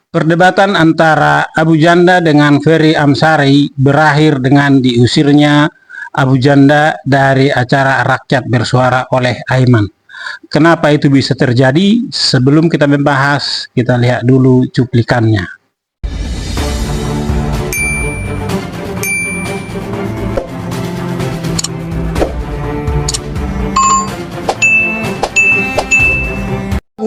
Perdebatan antara Abu Janda dengan Ferry Amsari berakhir dengan diusirnya Abu Janda dari acara Rakyat Bersuara oleh Aiman. Kenapa itu bisa terjadi? Sebelum kita membahas, kita lihat dulu cuplikannya.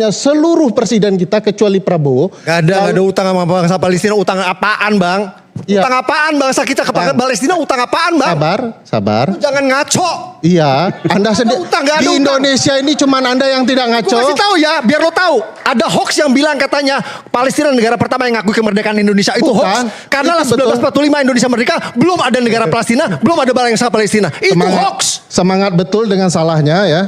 Seluruh presiden kita kecuali Prabowo Gak ada utang sama bangsa Palestina. Utang apaan, Bang? Iya. Utang apaan bangsa kita ke Palestina? Utang apaan, Bang? sabar. Lu jangan ngaco. Iya, Anda sendiri di Indonesia ini cuman Anda yang tidak ngaco. Gue kasih tahu ya, biar lo tahu. Ada hoax yang bilang katanya Palestina negara pertama yang ngakui kemerdekaan Indonesia. Itu hoax. Karena 1945 Indonesia merdeka, belum ada negara Palestina, belum ada bangsa Palestina. Itu hoax. Semangat betul dengan salahnya ya.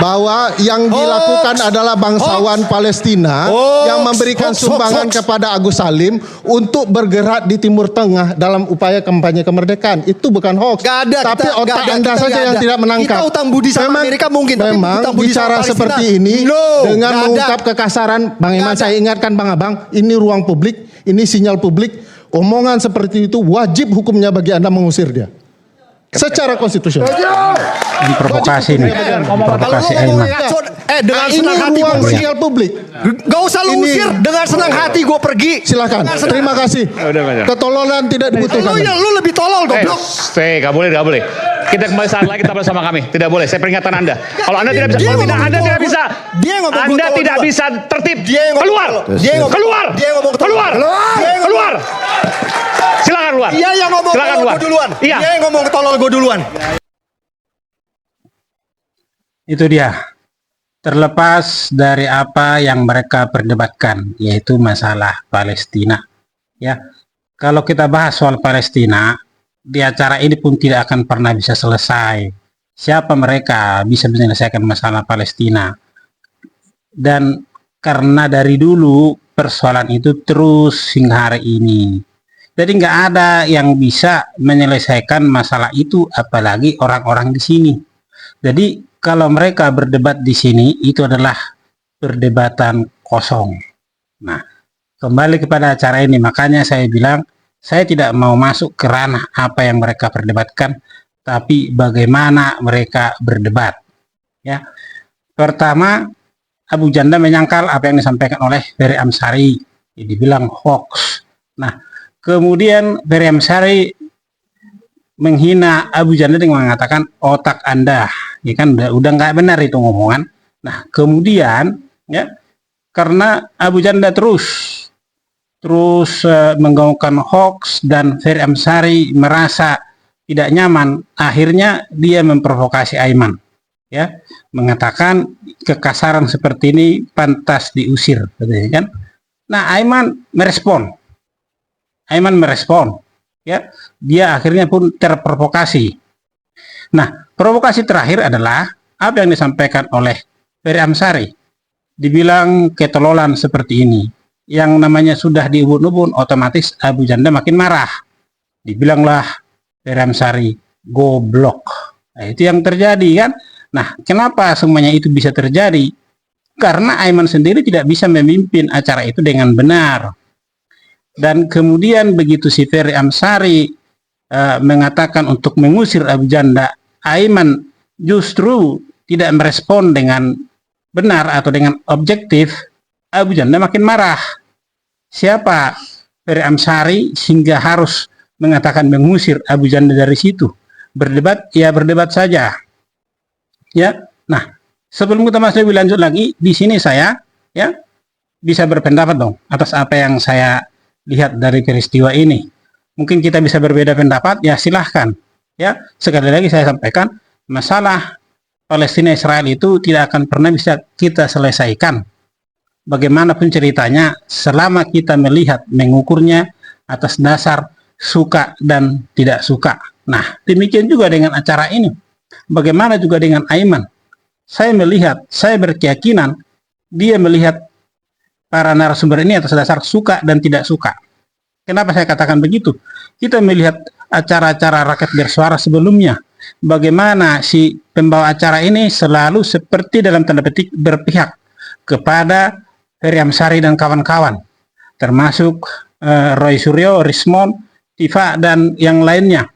Bahwa yang dilakukan adalah bangsawan Palestina yang memberikan sumbangan kepada Agus Salim untuk bergerak di Timur Tengah dalam upaya kampanye kemerdekaan. Itu bukan hoax. Gak ada. Tapi otak Anda saja yang tidak menangkap. Kita utang budi sama Amerika mungkin. Memang bicara seperti ini dengan mengungkap kekasaran, Bang Iman, saya ingatkan Bang Abang, ini ruang publik, ini sinyal publik. Omongan seperti itu wajib hukumnya bagi Anda mengusir dia. Secara konstitusional. Provokasi nih, provokasi Aiman. Dengan senang hati ruang sinyal publik. Gak usah lu usir, dengan senang hati gue pergi. Silakan. Terima kasih. Ketololan tidak dibutuhkan. Lu lebih tolol goblok. Gak boleh. Kita kembali saat lagi tetap bersama kami. Tidak boleh. Saya peringatkan Anda. Kalau Anda tidak bisa, Anda tidak bisa. Anda tidak bisa tertib. Keluar. Keluar. Silakan keluar. Dia yang ngomong tolol gue duluan. Dia yang ngomong tolol gue duluan. Itu dia. Terlepas dari apa yang mereka perdebatkan, yaitu masalah Palestina. Ya, kalau kita bahas soal Palestina, di acara ini pun tidak akan pernah bisa selesai. Siapa mereka bisa menyelesaikan masalah Palestina? Dan karena dari dulu persoalan itu terus hingga hari ini. Jadi nggak ada yang bisa menyelesaikan masalah itu, apalagi orang-orang di sini. Jadi kalau mereka berdebat di sini itu adalah perdebatan kosong. Nah, kembali kepada acara ini, makanya saya bilang saya tidak mau masuk ke ranah apa yang mereka perdebatkan, tapi bagaimana mereka berdebat. Ya, pertama Abu Janda menyangkal apa yang disampaikan oleh Ferry Amsari, dibilang hoax. Nah, kemudian Ferry Amsari menghina Abu Janda dengan mengatakan otak Anda, ya kan udah nggak benar itu ngomongan. Nah, kemudian ya karena Abu Janda terus menggaungkan hoax dan Ferry Amsari merasa tidak nyaman, akhirnya dia memprovokasi Aiman, ya, mengatakan kekasaran seperti ini pantas diusir, kan? Nah, Aiman merespon, ya, dia akhirnya pun terprovokasi. Nah, provokasi terakhir adalah apa yang disampaikan oleh Ferry Amsari, dibilang ketololan seperti ini. Yang namanya sudah diubun-ubun, otomatis Abu Janda makin marah. Dibilanglah Ferry Amsari goblok. Nah, itu yang terjadi kan. Nah, kenapa semuanya itu bisa terjadi? Karena Aiman sendiri tidak bisa memimpin acara itu dengan benar. Dan kemudian begitu si Ferry Amsari mengatakan untuk mengusir Abu Janda, Aiman justru tidak merespon dengan benar atau dengan objektif. Abu Janda makin marah. Siapa Ferry Amsari sehingga harus mengatakan mengusir Abu Janda dari situ? Berdebat, ya berdebat saja. Ya, nah sebelum kita masuk lebih lanjut lagi, di sini saya ya bisa berpendapat dong atas apa yang saya lihat dari peristiwa ini. Mungkin kita bisa berbeda pendapat, ya silahkan. Ya, sekali lagi saya sampaikan, masalah Palestina Israel itu tidak akan pernah bisa kita selesaikan. Bagaimanapun ceritanya, selama kita melihat, mengukurnya atas dasar suka dan tidak suka. Nah, demikian juga dengan acara ini. Bagaimana juga dengan Aiman? Saya melihat, saya berkeyakinan dia melihat para narasumber ini atas dasar suka dan tidak suka. Kenapa saya katakan begitu? Kita melihat acara-acara Rakyat Bersuara sebelumnya. Bagaimana si pembawa acara ini selalu seperti dalam tanda petik berpihak kepada Ferry Amsari dan kawan-kawan. termasuk Roy Suryo, Rismond, Tifa, dan yang lainnya.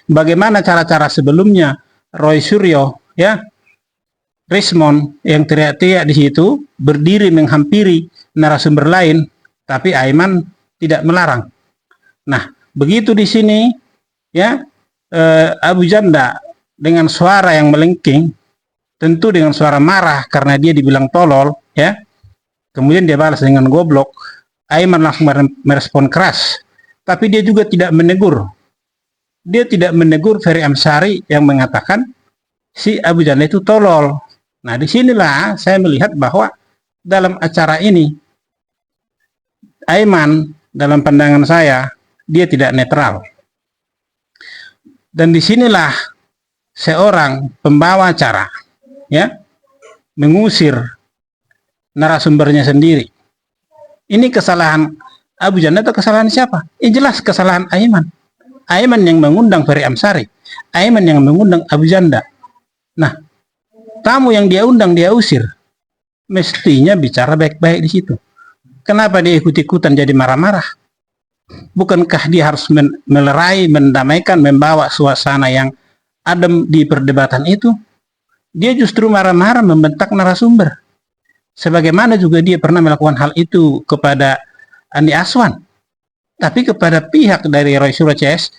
Bagaimana cara-cara sebelumnya Roy Suryo, ya, Rismond yang teriak-teriak di situ berdiri menghampiri narasumber lain, tapi Aiman tidak melarang. Nah, begitu di sini, ya, Abu Janda dengan suara yang melengking, tentu dengan suara marah karena dia dibilang tolol, ya. Kemudian dia balas dengan goblok. Aiman langsung merespon keras, tapi dia juga tidak menegur. Dia tidak menegur Ferry Amsari yang mengatakan si Abu Janda itu tolol. Nah, disinilah saya melihat bahwa dalam acara ini Aiman dalam pandangan saya dia tidak netral. Dan disinilah seorang pembawa acara, ya, mengusir narasumbernya sendiri. Ini kesalahan Abu Janda atau kesalahan siapa? Jelas kesalahan Aiman. Aiman yang mengundang Ferry Amsari, Aiman yang mengundang Abu Janda. Nah, tamu yang dia undang dia usir. Mestinya bicara baik-baik di situ. Kenapa dia ikut-ikutan jadi marah-marah? Bukankah dia harus melerai, mendamaikan, membawa suasana yang adem di perdebatan itu? Dia justru marah-marah membentak narasumber. Sebagaimana juga dia pernah melakukan hal itu kepada Andi Aswan. Tapi kepada pihak dari Roy Suryo CS,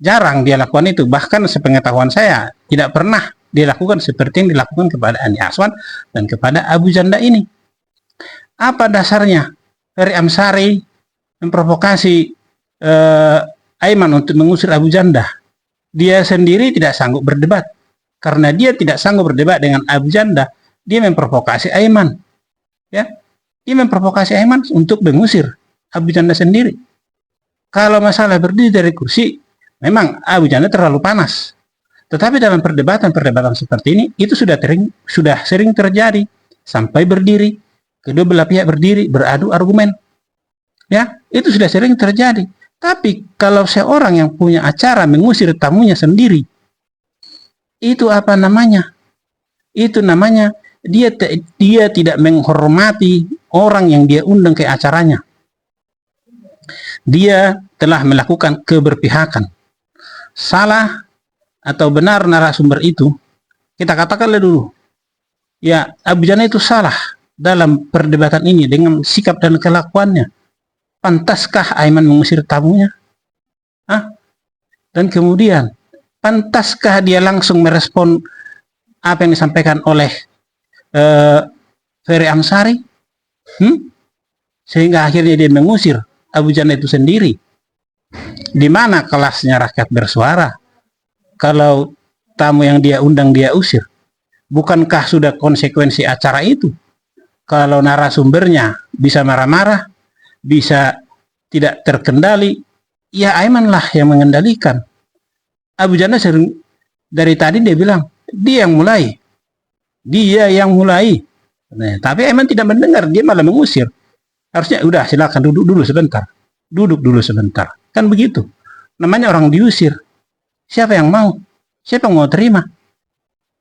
jarang dia lakukan itu. Bahkan sepengetahuan saya, tidak pernah dia lakukan seperti yang dilakukan kepada Andi Aswan dan kepada Abu Janda ini. Apa dasarnya Ferry Amsari memprovokasi Aiman untuk mengusir Abu Janda? Dia sendiri tidak sanggup berdebat. Karena dia tidak sanggup berdebat dengan Abu Janda, dia memprovokasi Aiman. Ya, dia memprovokasi Aiman untuk mengusir Abu Janda sendiri. Kalau masalah berdiri dari kursi, memang Abu Janda terlalu panas. Tetapi dalam perdebatan seperti ini, itu sudah sering terjadi. Sampai berdiri, kedua belah pihak berdiri, beradu argumen. Ya, itu sudah sering terjadi. Tapi kalau seorang yang punya acara mengusir tamunya sendiri, itu apa namanya? Itu namanya dia tidak menghormati orang yang dia undang ke acaranya. Dia telah melakukan keberpihakan. Salah atau benar narasumber itu, kita katakanlah dulu, ya, Abu Janda itu salah dalam perdebatan ini dengan sikap dan kelakuannya. Pantaskah Aiman mengusir tamunya? Dan kemudian, pantaskah dia langsung merespon apa yang disampaikan oleh Ferry Amsari? Sehingga akhirnya dia mengusir Abu Janda itu sendiri. Di mana kelasnya rakyat bersuara kalau tamu yang dia undang dia usir? Bukankah sudah konsekuensi acara itu? Kalau narasumbernya bisa marah-marah, bisa tidak terkendali, ya Aiman lah yang mengendalikan. Abu Janda sering dari tadi dia bilang dia yang mulai, Nah, tapi Aiman tidak mendengar, dia malah mengusir. Harusnya udah silakan duduk dulu sebentar, kan begitu. Namanya orang diusir, siapa yang mau terima?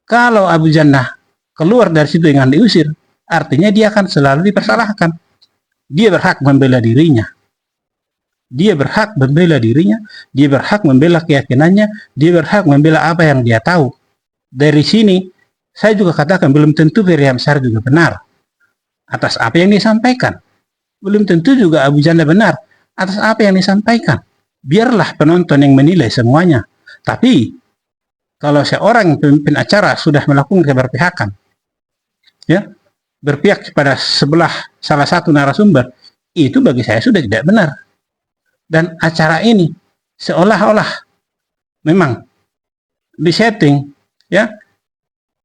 Kalau Abu Janda keluar dari situ dengan diusir, artinya dia akan selalu dipersalahkan. Dia berhak membela dirinya. Dia berhak membela keyakinannya, dia berhak membela apa yang dia tahu. Dari sini, saya juga katakan belum tentu Ferry Amsari juga benar atas apa yang disampaikan. Belum tentu juga Abu Janda benar atas apa yang disampaikan. Biarlah penonton yang menilai semuanya. Tapi, kalau seorang pemimpin acara sudah melakukan keberpihakan, ya, berpihak kepada salah satu narasumber, itu bagi saya sudah tidak benar. Dan acara ini seolah-olah memang disetting, ya,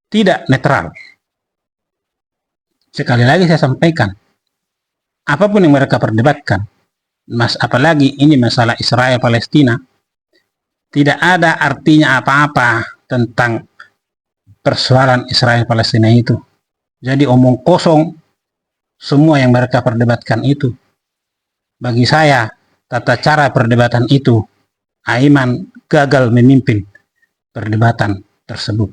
tidak netral. Sekali lagi saya sampaikan, apapun yang mereka perdebatkan, apalagi ini masalah Israel Palestina, tidak ada artinya apa-apa tentang persoalan Israel Palestina itu. Jadi omong kosong semua yang mereka perdebatkan itu. Bagi saya, tata cara perdebatan itu, Aiman gagal memimpin perdebatan tersebut.